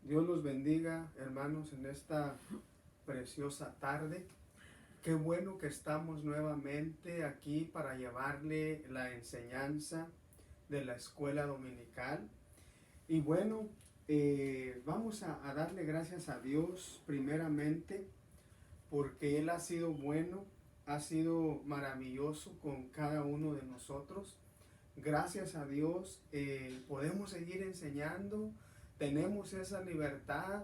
Dios los bendiga, hermanos, en esta preciosa tarde. Qué bueno que estamos nuevamente aquí para llevarle la enseñanza de la escuela dominical. Y bueno, vamos a darle gracias a Dios primeramente porque Él ha sido bueno, ha sido maravilloso con cada uno de nosotros. Gracias a Dios podemos seguir enseñando, tenemos esa libertad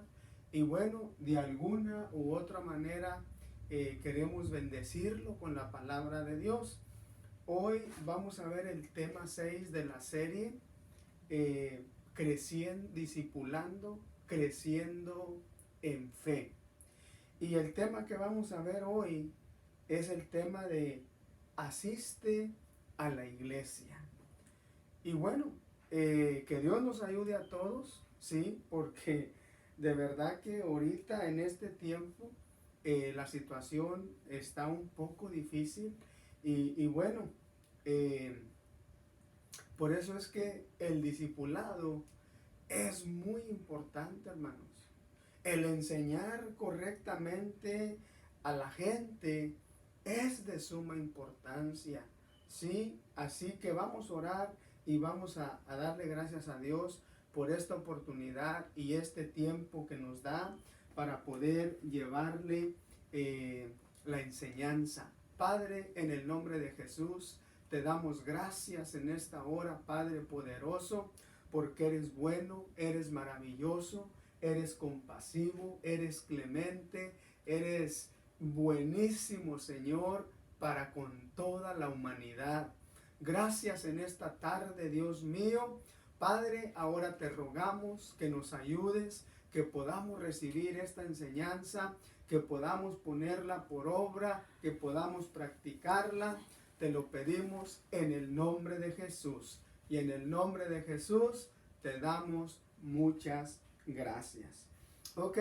y bueno, de alguna u otra manera queremos bendecirlo con la palabra de Dios. Hoy vamos a ver el tema 6 de la serie, creciendo, discipulando, creciendo en fe. Y el tema que vamos a ver hoy es el tema de asiste a la iglesia. Y bueno, que Dios nos ayude a todos, ¿sí? Porque de verdad que ahorita en este tiempo la situación está un poco difícil y bueno, eh, por eso es que el discipulado es muy importante, hermanos. El enseñar correctamente a la gente es de suma importancia, ¿sí? Así que vamos a orar y vamos a darle gracias a Dios por esta oportunidad y este tiempo que nos da para poder llevarle la enseñanza. Padre, en el nombre de Jesús, te damos gracias en esta hora, Padre poderoso, porque eres bueno, eres maravilloso, eres compasivo, eres clemente, eres buenísimo, Señor, para con toda la humanidad. Gracias en esta tarde, Dios mío. Padre, ahora te rogamos que nos ayudes, que podamos recibir esta enseñanza, que podamos ponerla por obra, que podamos practicarla. Te lo pedimos en el nombre de Jesús. Y en el nombre de Jesús te damos muchas gracias. Ok,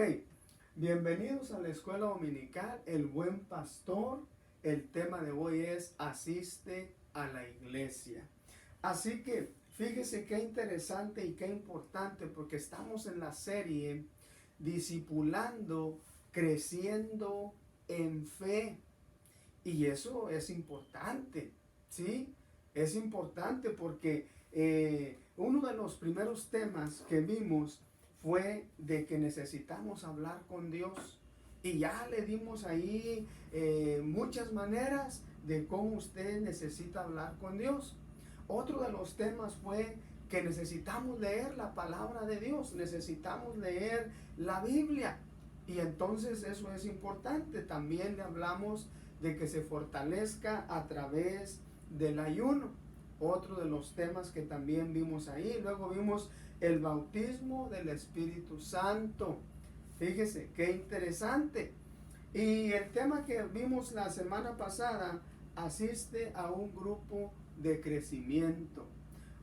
bienvenidos a la escuela dominical, el buen pastor. El tema de hoy es asiste a la iglesia. Así que fíjese qué interesante y qué importante, porque estamos en la serie discipulando, creciendo en fe. Y eso es importante, ¿sí? Es importante porque uno de los primeros temas que vimos fue de que necesitamos hablar con Dios. Y ya le dimos ahí muchas maneras de cómo usted necesita hablar con Dios. Otro de los temas fue que necesitamos leer la palabra de Dios, necesitamos leer la Biblia. Y entonces eso es importante. También le hablamos de que se fortalezca a través del ayuno. Otro de los temas que también vimos ahí. Luego vimos el bautismo del Espíritu Santo. Fíjese, qué interesante. Y el tema que vimos la semana pasada, asiste a un grupo de crecimiento.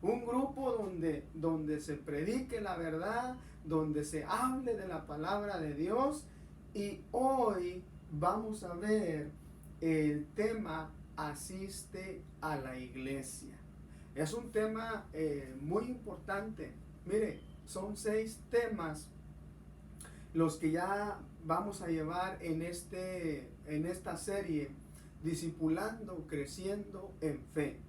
Un grupo donde se predique la verdad, donde se hable de la palabra de Dios. Y hoy vamos a ver el tema asiste a la iglesia. Es un tema muy importante. Mire, son 6 temas los que ya vamos a llevar en esta serie, discipulando, creciendo en fe.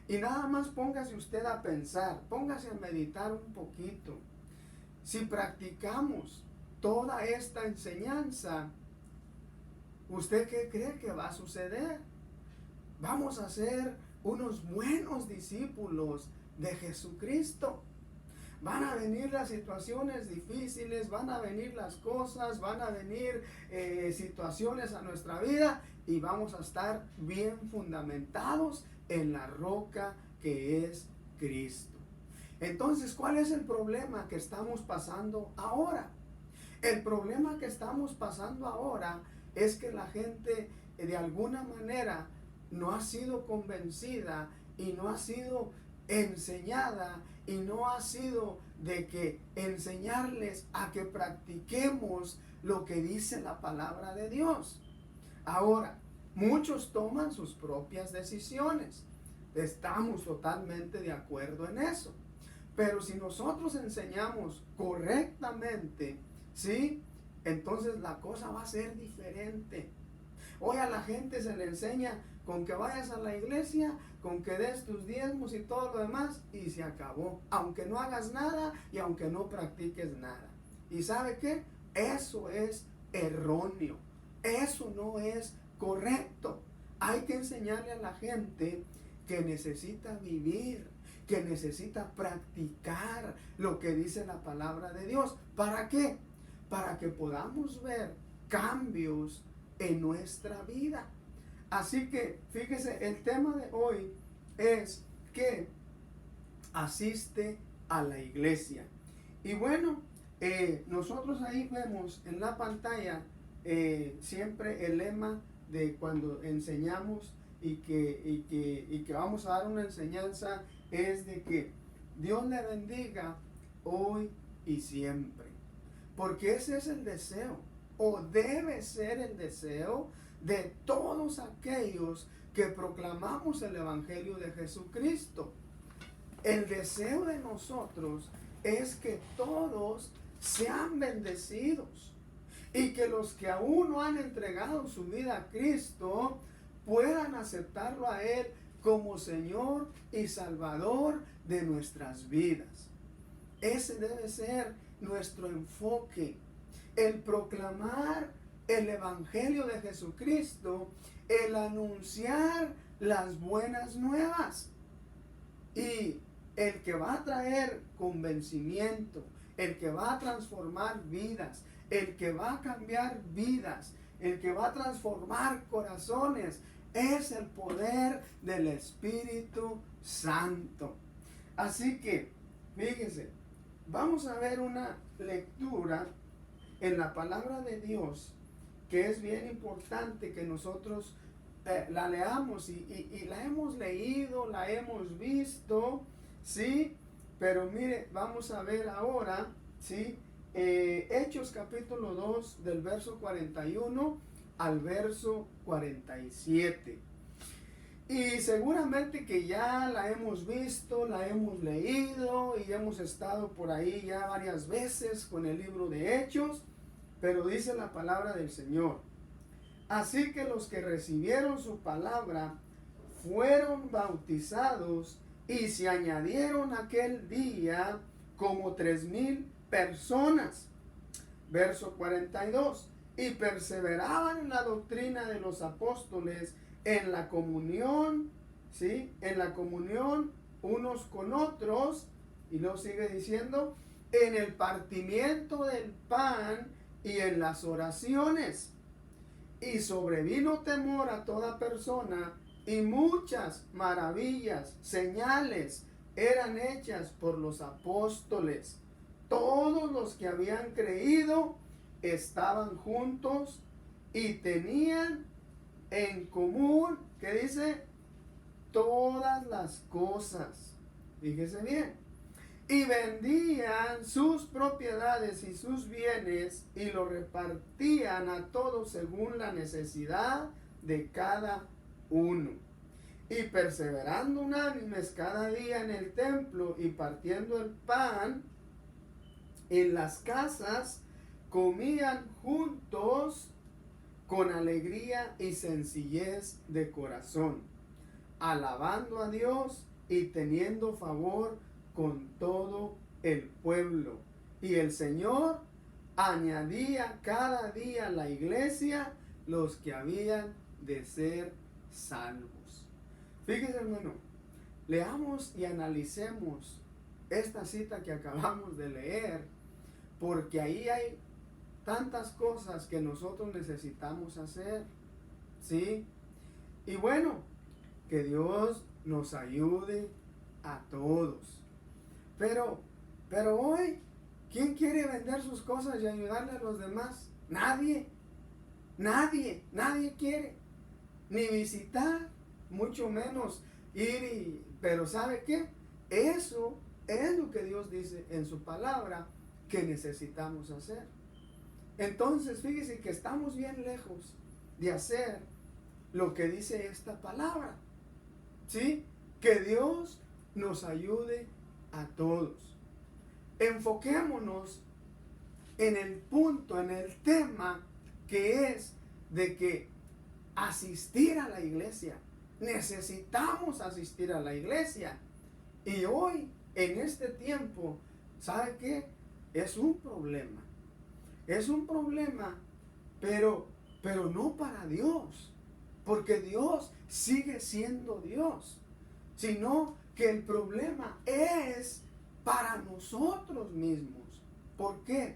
Y nada más póngase usted a pensar, póngase a meditar un poquito. Si practicamos toda esta enseñanza, ¿usted qué cree que va a suceder? Vamos a ser unos buenos discípulos de Jesucristo. Van a venir las situaciones difíciles, van a venir las cosas, van a venir situaciones a nuestra vida y vamos a estar bien fundamentados en la roca que es Cristo. Entonces, ¿cuál es el problema que estamos pasando ahora? El problema que estamos pasando ahora es que la gente de alguna manera no ha sido convencida y no ha sido enseñada y no ha sido de que enseñarles a que practiquemos lo que dice la palabra de Dios. Ahora, muchos toman sus propias decisiones. Estamos totalmente de acuerdo en eso. Pero si nosotros enseñamos correctamente, ¿sí? Entonces la cosa va a ser diferente. Hoy a la gente se le enseña con que vayas a la iglesia, con que des tus diezmos y todo lo demás, y se acabó. Aunque no hagas nada y aunque no practiques nada. ¿Y sabe qué? Eso es erróneo. Eso no es correcto. Hay que enseñarle a la gente que necesita vivir, que necesita practicar lo que dice la palabra de Dios. ¿Para qué? Para que podamos ver cambios en nuestra vida. Así que, fíjese, el tema de hoy es que asiste a la iglesia. Y bueno, nosotros ahí vemos en la pantalla siempre el lema de cuando enseñamos y que vamos a dar una enseñanza es de que Dios le bendiga hoy y siempre. Porque ese es el deseo, o debe ser el deseo de todos aquellos que proclamamos el Evangelio de Jesucristo. El deseo de nosotros es que todos sean bendecidos y que los que aún no han entregado su vida a Cristo puedan aceptarlo a Él como Señor y Salvador de nuestras vidas. Ese debe ser nuestro enfoque, el proclamar el Evangelio de Jesucristo, el anunciar las buenas nuevas. Y el que va a traer convencimiento, el que va a transformar vidas, el que va a cambiar vidas, el que va a transformar corazones, es el poder del Espíritu Santo. Así que, fíjense, vamos a ver una lectura en la palabra de Dios que es bien importante que nosotros la leamos y la hemos leído, la hemos visto, ¿sí? Pero mire, vamos a ver ahora, ¿sí? Hechos capítulo 2 del verso 41 al verso 47. Y seguramente que ya la hemos visto, la hemos leído y hemos estado por ahí ya varias veces con el libro de Hechos, pero dice la palabra del Señor: así que los que recibieron su palabra fueron bautizados y se añadieron aquel día como 3,000 personas. Verso 42. Y perseveraban en la doctrina de los apóstoles, en la comunión, ¿sí? En la comunión unos con otros. Y luego sigue diciendo, en el partimiento del pan y en las oraciones. Y sobrevino temor a toda persona, y muchas maravillas, señales, eran hechas por los apóstoles. Todos los que habían creído estaban juntos y tenían en común, ¿qué dice? Todas las cosas. Fíjese bien. Y vendían sus propiedades y sus bienes y lo repartían a todos según la necesidad de cada uno. Y perseverando unánimes cada día en el templo y partiendo el pan en las casas, comían juntos con alegría y sencillez de corazón, alabando a Dios y teniendo favor con todo el pueblo. Y el Señor añadía cada día a la iglesia los que habían de ser salvos. Fíjense, hermano, leamos y analicemos esta cita que acabamos de leer, porque ahí hay tantas cosas que nosotros necesitamos hacer, ¿sí? Y bueno, que Dios nos ayude a todos. Pero hoy, ¿quién quiere vender sus cosas y ayudarle a los demás? Nadie quiere ni visitar, mucho menos ir pero ¿sabe qué? Eso es lo que Dios dice en su palabra que necesitamos hacer. Entonces, fíjese que estamos bien lejos de hacer lo que dice esta palabra, ¿sí? Que Dios nos ayude a todos. Enfoquémonos en el punto, en el tema que es de que asistir a la iglesia. Necesitamos asistir a la iglesia. Y hoy, en este tiempo, ¿sabe qué? Es un problema. Es un problema, pero no para Dios. Porque Dios sigue siendo Dios. Sino que el problema es para nosotros mismos. ¿Por qué?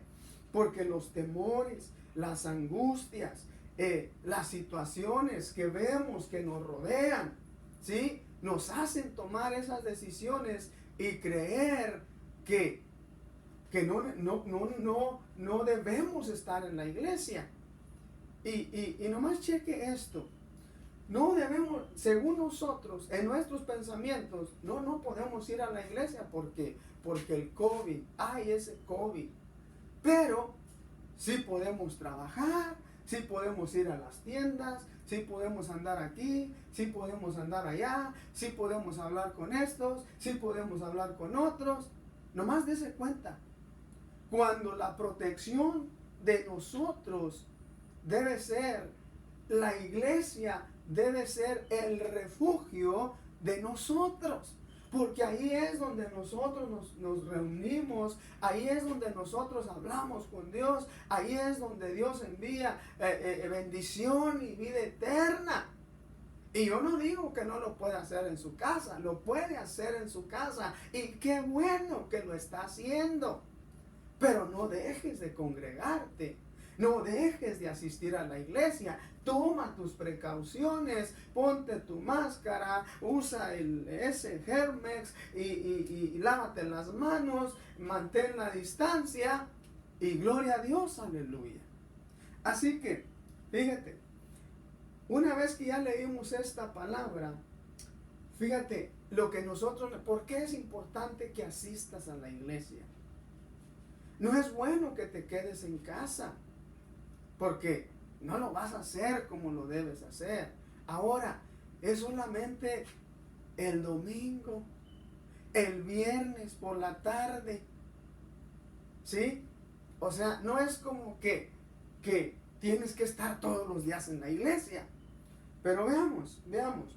Porque los temores, las angustias, las situaciones que vemos que nos rodean, ¿sí? Nos hacen tomar esas decisiones y creer que no debemos estar en la iglesia. Y nomás cheque esto. No debemos, según nosotros, en nuestros pensamientos, no podemos ir a la iglesia porque el COVID, ese COVID. Pero sí podemos trabajar, sí podemos ir a las tiendas, sí podemos andar aquí, sí podemos andar allá, sí podemos hablar con estos, sí podemos hablar con otros. Nomás dése cuenta, cuando la protección de nosotros debe ser, la iglesia debe ser el refugio de nosotros. Porque ahí es donde nosotros nos reunimos, ahí es donde nosotros hablamos con Dios, ahí es donde Dios envía bendición y vida eterna. Y yo no digo que no lo pueda hacer en su casa, lo puede hacer en su casa y qué bueno que lo está haciendo. Pero no dejes de congregarte. No dejes de asistir a la iglesia. Toma tus precauciones, ponte tu máscara, usa ese Germex y lávate las manos, mantén la distancia y gloria a Dios, aleluya. Así que, fíjate, una vez que ya leímos esta palabra, fíjate lo que nosotros, ¿por qué es importante que asistas a la iglesia? No es bueno que te quedes en casa, porque no lo vas a hacer como lo debes hacer. Ahora, es solamente el domingo, el viernes por la tarde, ¿sí? O sea, no es como que tienes que estar todos los días en la iglesia. Pero veamos,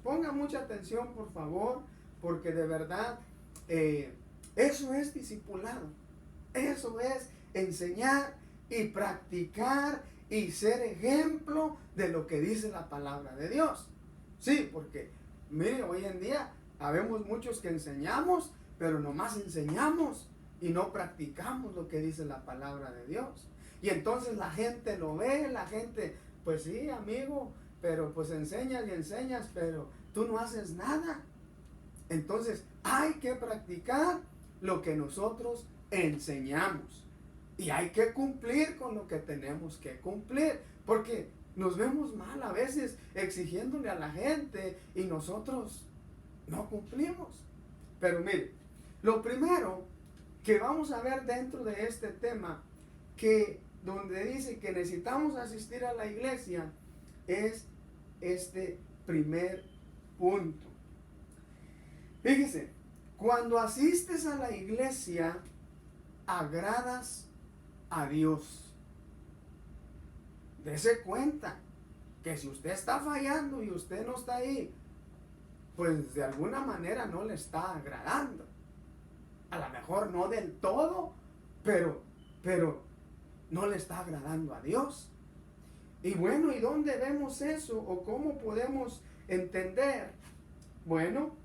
ponga mucha atención por favor, porque de verdad eso es discipulado. Eso es enseñar y practicar y ser ejemplo de lo que dice la palabra de Dios. Sí, porque mire, hoy en día habemos muchos que enseñamos, pero nomás enseñamos y no practicamos lo que dice la palabra de Dios. Y entonces la gente lo ve, la gente, pues sí, amigo, pero pues enseñas y enseñas, pero tú no haces nada. Entonces hay que practicar lo que nosotros enseñamos. Y hay que cumplir con lo que tenemos que cumplir. Porque nos vemos mal a veces exigiéndole a la gente y nosotros no cumplimos. Pero mire, lo primero que vamos a ver dentro de este tema, que donde dice que necesitamos asistir a la iglesia, es este primer punto. Fíjese, cuando asistes a la iglesia, agradas a Dios. Dese cuenta que si usted está fallando y usted no está ahí, pues de alguna manera no le está agradando. A lo mejor no del todo, pero no le está agradando a Dios. Y bueno, ¿y dónde vemos eso? ¿O cómo podemos entender? Bueno,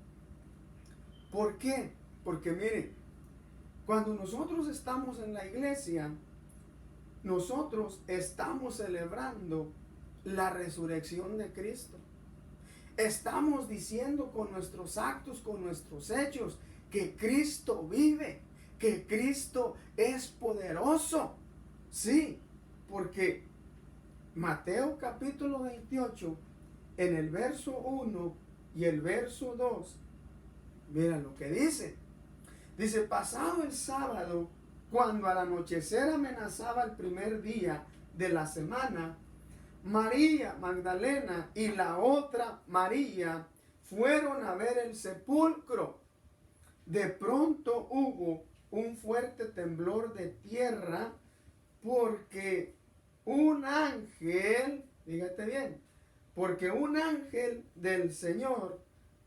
¿por qué? Porque miren, cuando nosotros estamos en la iglesia, nosotros estamos celebrando la resurrección de Cristo. Estamos diciendo con nuestros actos, con nuestros hechos, que Cristo vive, que Cristo es poderoso. Sí, porque Mateo capítulo 28, en el verso 1 y el verso 2, mira lo que dice. Dice, pasado el sábado, cuando al anochecer amenazaba el primer día de la semana, María Magdalena y la otra María fueron a ver el sepulcro. de pronto hubo un fuerte temblor de tierra porque un ángel, fíjate bien, porque un ángel del Señor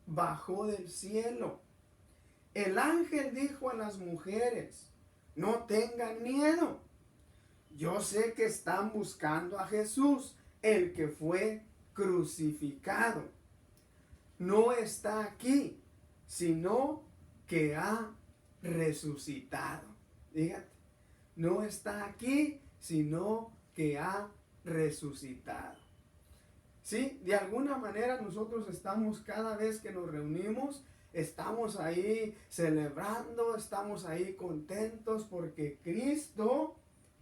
bajó del cielo. El ángel dijo a las mujeres, no tengan miedo. Yo sé que están buscando a Jesús, el que fue crucificado. No está aquí, sino que ha resucitado. Fíjate, no está aquí, sino que ha resucitado. Sí, de alguna manera nosotros estamos, cada vez que nos reunimos, estamos ahí celebrando, estamos ahí contentos porque Cristo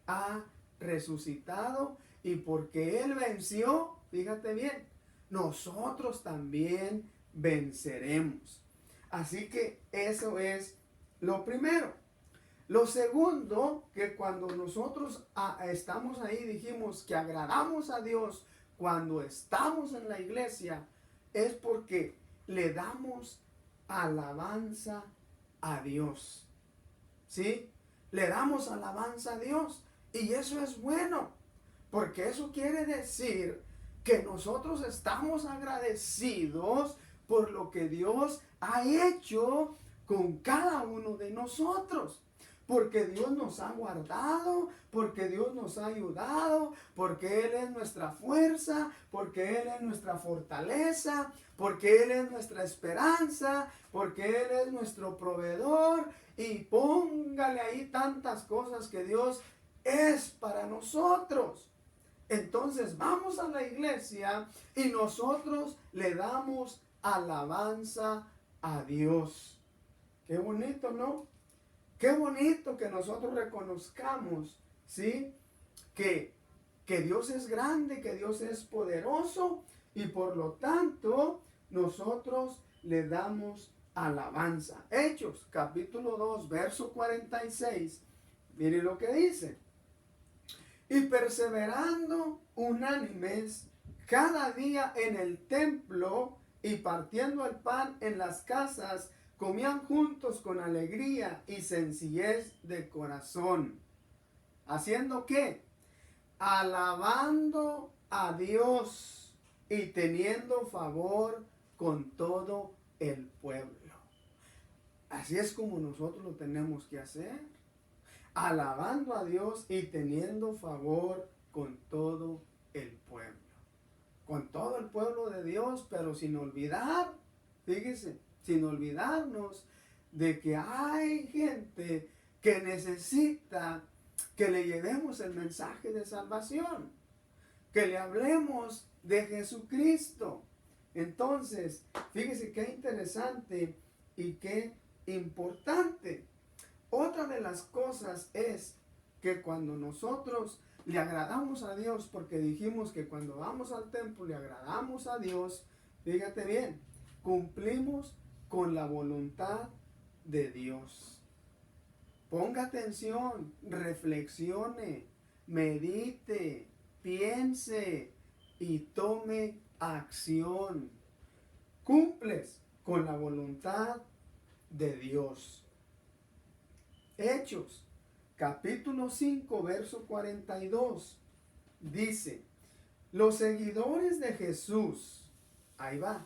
ha resucitado y porque Él venció, fíjate bien, nosotros también venceremos. Así que eso es lo primero. Lo segundo, que cuando nosotros estamos ahí, dijimos que agradamos a Dios cuando estamos en la iglesia, es porque le damos alabanza a Dios. ¿Sí? Le damos alabanza a Dios. Y eso es bueno, porque eso quiere decir que nosotros estamos agradecidos por lo que Dios ha hecho con cada uno de nosotros. Porque Dios nos ha guardado, porque Dios nos ha ayudado, porque Él es nuestra fuerza, porque Él es nuestra fortaleza, porque Él es nuestra esperanza, porque Él es nuestro proveedor. Y póngale ahí tantas cosas que Dios es para nosotros. Entonces vamos a la iglesia y nosotros le damos alabanza a Dios. Qué bonito, ¿no? Qué bonito que nosotros reconozcamos, ¿sí? Que Dios es grande, que Dios es poderoso y por lo tanto nosotros le damos alabanza. Hechos, capítulo 2, verso 46. Miren lo que dice. Y perseverando unánimes cada día en el templo y partiendo el pan en las casas, comían juntos con alegría y sencillez de corazón. ¿Haciendo qué? Alabando a Dios y teniendo favor con todo el pueblo. Así es como nosotros lo tenemos que hacer. Alabando a Dios y teniendo favor con todo el pueblo. Con todo el pueblo de Dios, pero sin olvidar, fíjese, sin olvidarnos de que hay gente que necesita que le llevemos el mensaje de salvación, que le hablemos de Jesucristo. Entonces, fíjese qué interesante y qué importante. Otra de las cosas es que cuando nosotros le agradamos a Dios, porque dijimos que cuando vamos al templo le agradamos a Dios, fíjate bien, cumplimos con la voluntad de Dios. Ponga atención, reflexione, medite, piense y tome acción. Cumples con la voluntad de Dios. Hechos, capítulo 5, verso 42, dice, los seguidores de Jesús, ahí va,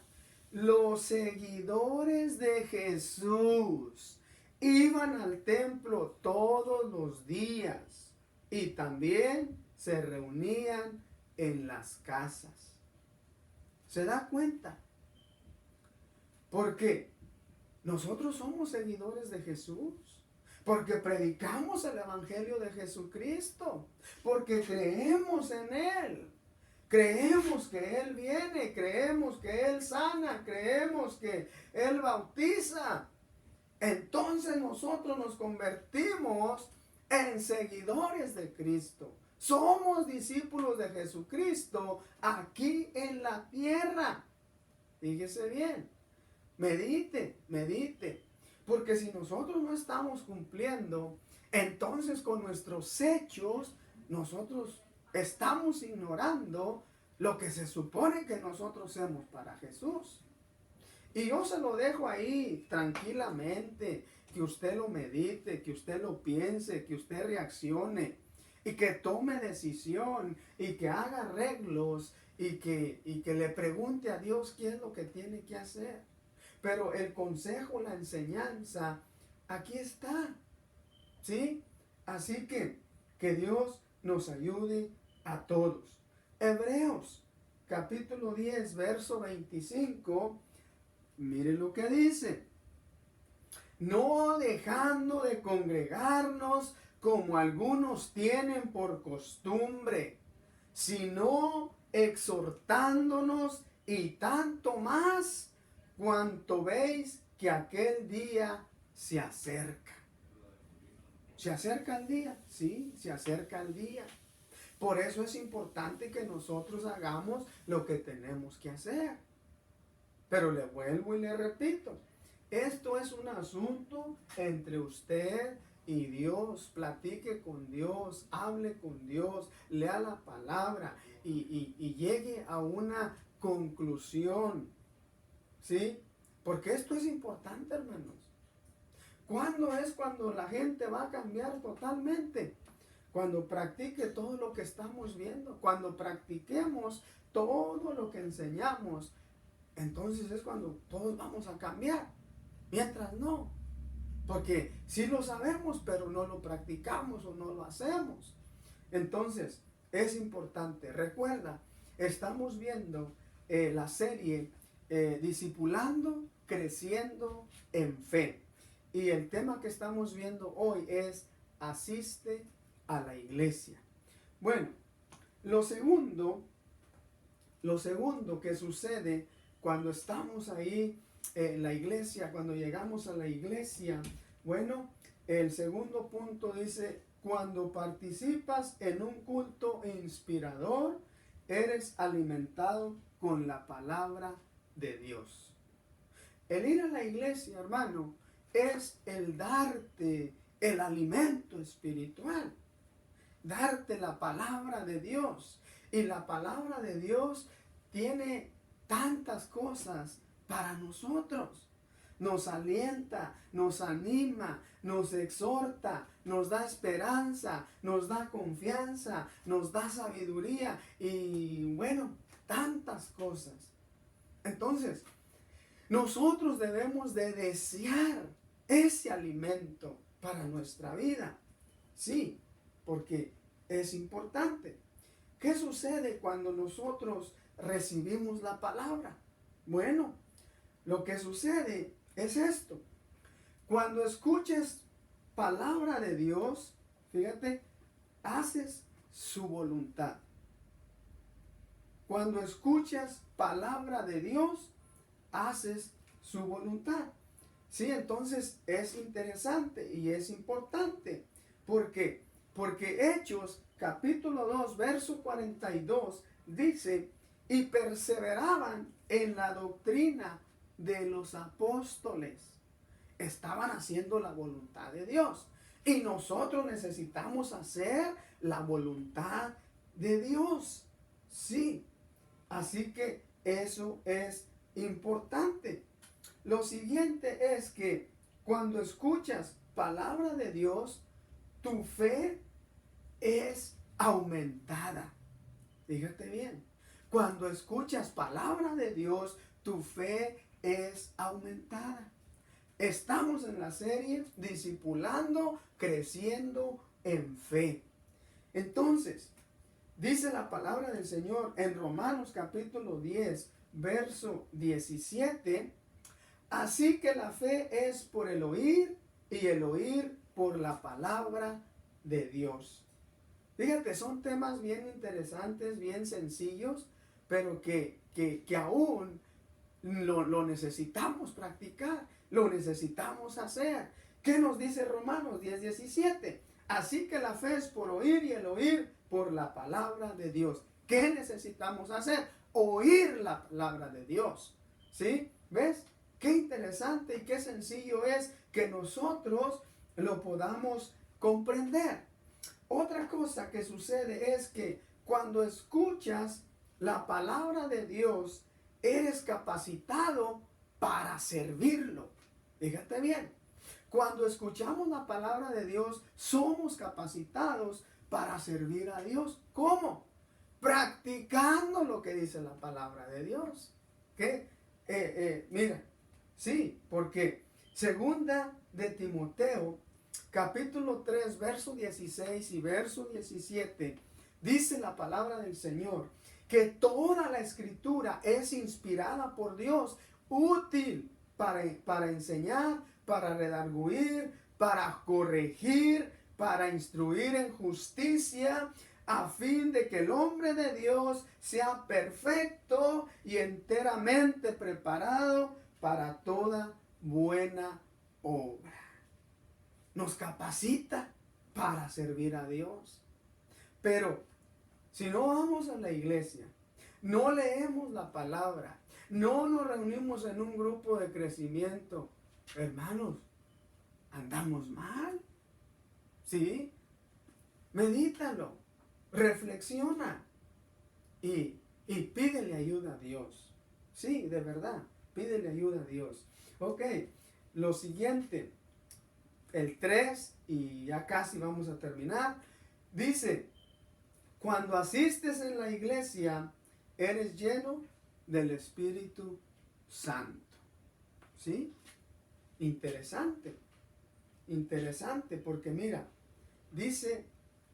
los seguidores de Jesús iban al templo todos los días y también se reunían en las casas. ¿Se da cuenta? Porque nosotros somos seguidores de Jesús. Porque predicamos el Evangelio de Jesucristo. Porque creemos en Él. Creemos que Él viene. Creemos que Él sana. Creemos que Él bautiza. Entonces nosotros nos convertimos en seguidores de Cristo. Somos discípulos de Jesucristo aquí en la tierra. Fíjese bien. Medite, medite. Porque si nosotros no estamos cumpliendo, entonces con nuestros hechos, nosotros estamos ignorando lo que se supone que nosotros hacemos para Jesús. Y yo se lo dejo ahí tranquilamente, que usted lo medite, que usted lo piense, que usted reaccione y que tome decisión y que haga arreglos y que le pregunte a Dios qué es lo que tiene que hacer. Pero el consejo, la enseñanza, aquí está, ¿sí? Así que Dios nos ayude a todos. Hebreos, capítulo 10, verso 25, mire lo que dice. No dejando de congregarnos como algunos tienen por costumbre, sino exhortándonos, y tanto más cuanto veis que aquel día se acerca. ¿Se acerca el día? Sí, se acerca el día. Por eso es importante que nosotros hagamos lo que tenemos que hacer. Pero le vuelvo y le repito, esto es un asunto entre usted y Dios. Platique con Dios, hable con Dios, lea la palabra y llegue a una conclusión. ¿Sí? Porque esto es importante, hermanos. ¿Cuándo es cuando la gente va a cambiar totalmente? Cuando practique todo lo que estamos viendo, cuando practiquemos todo lo que enseñamos, entonces es cuando todos vamos a cambiar. Mientras no, porque sí lo sabemos, pero no lo practicamos o no lo hacemos. Entonces, es importante. Recuerda, estamos viendo la serie Discipulando, Creciendo en Fe. Y el tema que estamos viendo hoy es asiste a la iglesia. Bueno, lo segundo que sucede cuando estamos ahí en la iglesia, cuando llegamos a la iglesia, bueno, el segundo punto dice, cuando participas en un culto inspirador, eres alimentado con la palabra de Dios. El ir a la iglesia, hermano, es el darte el alimento espiritual, darte la palabra de Dios. Y la palabra de Dios tiene tantas cosas para nosotros. Nos alienta, nos anima, nos exhorta, nos da esperanza, nos da confianza, nos da sabiduría y bueno, tantas cosas. Entonces, nosotros debemos de desear ese alimento para nuestra vida. Sí, porque es importante. ¿Qué sucede cuando nosotros recibimos la palabra? Bueno, lo que sucede es esto. Cuando escuches palabra de Dios, fíjate, haces su voluntad. Cuando escuchas palabra de Dios, haces su voluntad. Sí, entonces es interesante y es importante. ¿Por qué? Porque Hechos capítulo 2, verso 42 dice, y perseveraban en la doctrina de los apóstoles. Estaban haciendo la voluntad de Dios. Y nosotros necesitamos hacer la voluntad de Dios. Sí. Así que eso es importante. Lo siguiente es que cuando escuchas palabra de Dios, tu fe es aumentada. Fíjate bien. Cuando escuchas palabra de Dios, tu fe es aumentada. Estamos en la serie Discipulando, Creciendo en Fe. Entonces, dice la palabra del Señor en Romanos capítulo 10, verso 17. Así que la fe es por el oír y el oír por la palabra de Dios. Fíjate, son temas bien interesantes, bien sencillos, pero que aún lo necesitamos practicar, lo necesitamos hacer. ¿Qué nos dice Romanos 10, 17? Así que la fe es por oír y el oír por la palabra de Dios. ¿Qué necesitamos hacer? Oír la palabra de Dios. ¿Sí? ¿Ves? Qué interesante y qué sencillo es que nosotros lo podamos comprender. Otra cosa que sucede es que cuando escuchas la palabra de Dios, eres capacitado para servirlo. Fíjate bien, cuando escuchamos la palabra de Dios, somos capacitados para servir a Dios. ¿Cómo? Practicando lo que dice la palabra de Dios. ¿Qué? Mira, sí, porque segunda de Timoteo, capítulo 3, verso 16 y verso 17, dice la palabra del Señor que toda la escritura es inspirada por Dios, útil para enseñar, para redarguir, para corregir, para instruir en justicia, a fin de que el hombre de Dios sea perfecto y enteramente preparado para toda buena obra. Nos capacita para servir a Dios. Pero si no vamos a la iglesia, no leemos la palabra, no nos reunimos en un grupo de crecimiento, hermanos, andamos mal. ¿Sí? Medítalo, reflexiona y pídele ayuda a Dios. Sí, de verdad, pídele ayuda a Dios. Ok, lo siguiente, el 3, y ya casi vamos a terminar, dice, cuando asistes en la iglesia, eres lleno del Espíritu Santo. ¿Sí? Interesante. Interesante, porque mira, dice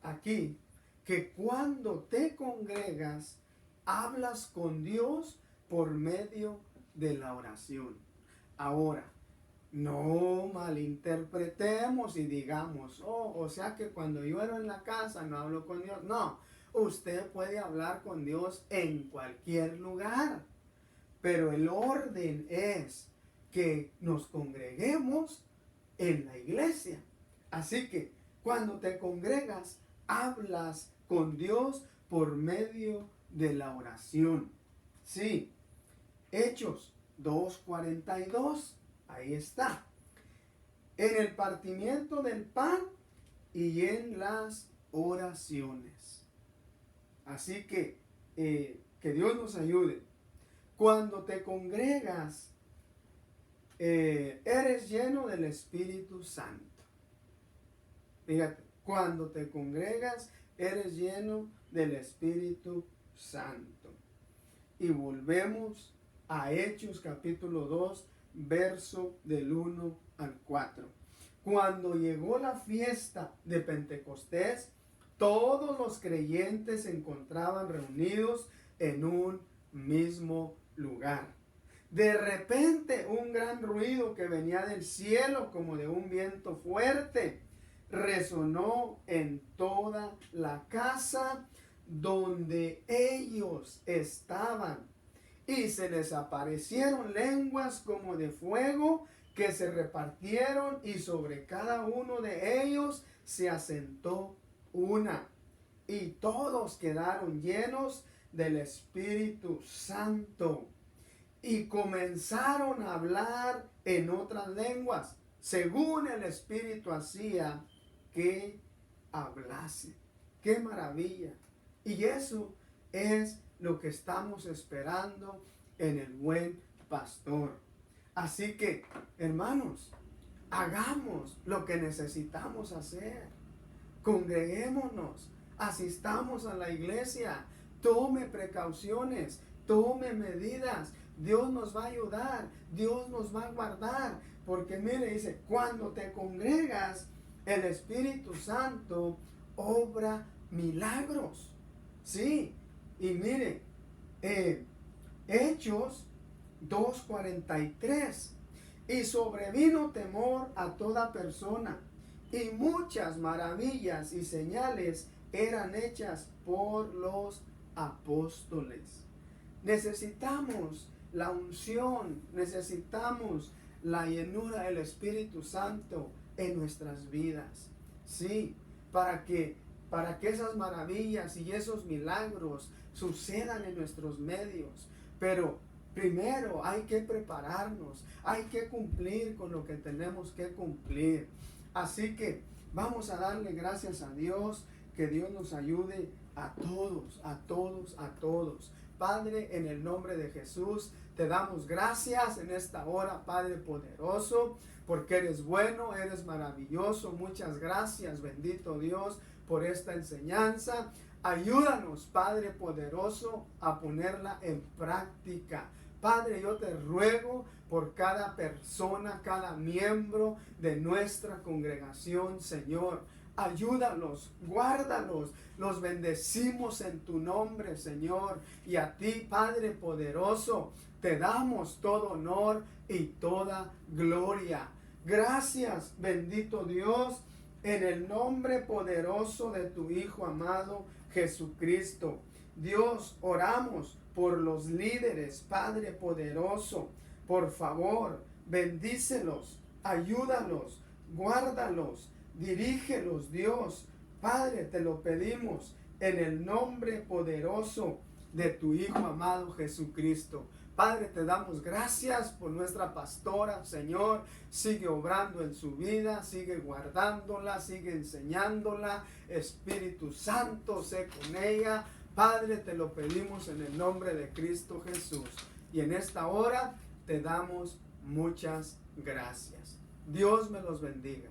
aquí que cuando te congregas, hablas con Dios por medio de la oración. Ahora, no malinterpretemos y digamos, o sea que cuando yo oro en la casa no hablo con Dios. No, usted puede hablar con Dios en cualquier lugar, pero el orden es que nos congreguemos en la iglesia. Así que cuando te congregas, hablas con Dios por medio de la oración. Sí, Hechos 2:42, ahí está. En el partimiento del pan y en las oraciones. Así que Dios nos ayude. Cuando te congregas, eres lleno del Espíritu Santo. Fíjate, cuando te congregas, eres lleno del Espíritu Santo. Y volvemos a Hechos capítulo 2, verso del 1 al 4. Cuando llegó la fiesta de Pentecostés, todos los creyentes se encontraban reunidos en un mismo lugar. De repente, un gran ruido que venía del cielo como de un viento fuerte resonó en toda la casa donde ellos estaban, y se les aparecieron lenguas como de fuego que se repartieron, y sobre cada uno de ellos se asentó una, y todos quedaron llenos del Espíritu Santo y comenzaron a hablar en otras lenguas, según el Espíritu hacía que hablase. ¡Qué maravilla! Y eso es lo que estamos esperando en el buen pastor. Así que, hermanos, hagamos lo que necesitamos hacer. Congreguémonos, asistamos a la iglesia, tome precauciones, tome medidas. Dios nos va a ayudar, Dios nos va a guardar, porque mire, dice, cuando te congregas, el Espíritu Santo obra milagros. Sí, y mire, Hechos 2:43, y sobrevino temor a toda persona, y muchas maravillas y señales eran hechas por los apóstoles. Necesitamos la unción, necesitamos la llenura del Espíritu Santo en nuestras vidas. Sí, para que esas maravillas y esos milagros sucedan en nuestros medios. Pero primero hay que prepararnos, hay que cumplir con lo que tenemos que cumplir. Así que vamos a darle gracias a Dios que Dios nos ayude a todos, a todos, a todos. Padre, en el nombre de Jesús, te damos gracias en esta hora, Padre poderoso, porque eres bueno, eres maravilloso. Muchas gracias, bendito Dios, por esta enseñanza. Ayúdanos, Padre poderoso, a ponerla en práctica. Padre, yo te ruego por cada persona, cada miembro de nuestra congregación, Señor. Ayúdalos, guárdalos, los bendecimos en tu nombre, Señor. Y a ti, Padre poderoso, te damos todo honor y toda gloria. Gracias, bendito Dios, en el nombre poderoso de tu Hijo amado Jesucristo. Dios, oramos por los líderes, Padre poderoso. Por favor, bendícelos, ayúdalos, guárdalos, dirígelos, Dios. Padre, te lo pedimos en el nombre poderoso de tu Hijo amado Jesucristo. Padre, te damos gracias por nuestra pastora, Señor. Sigue obrando en su vida, sigue guardándola, sigue enseñándola. Espíritu Santo, sé con ella. Padre, te lo pedimos en el nombre de Cristo Jesús. Y en esta hora te damos muchas gracias. Dios me los bendiga.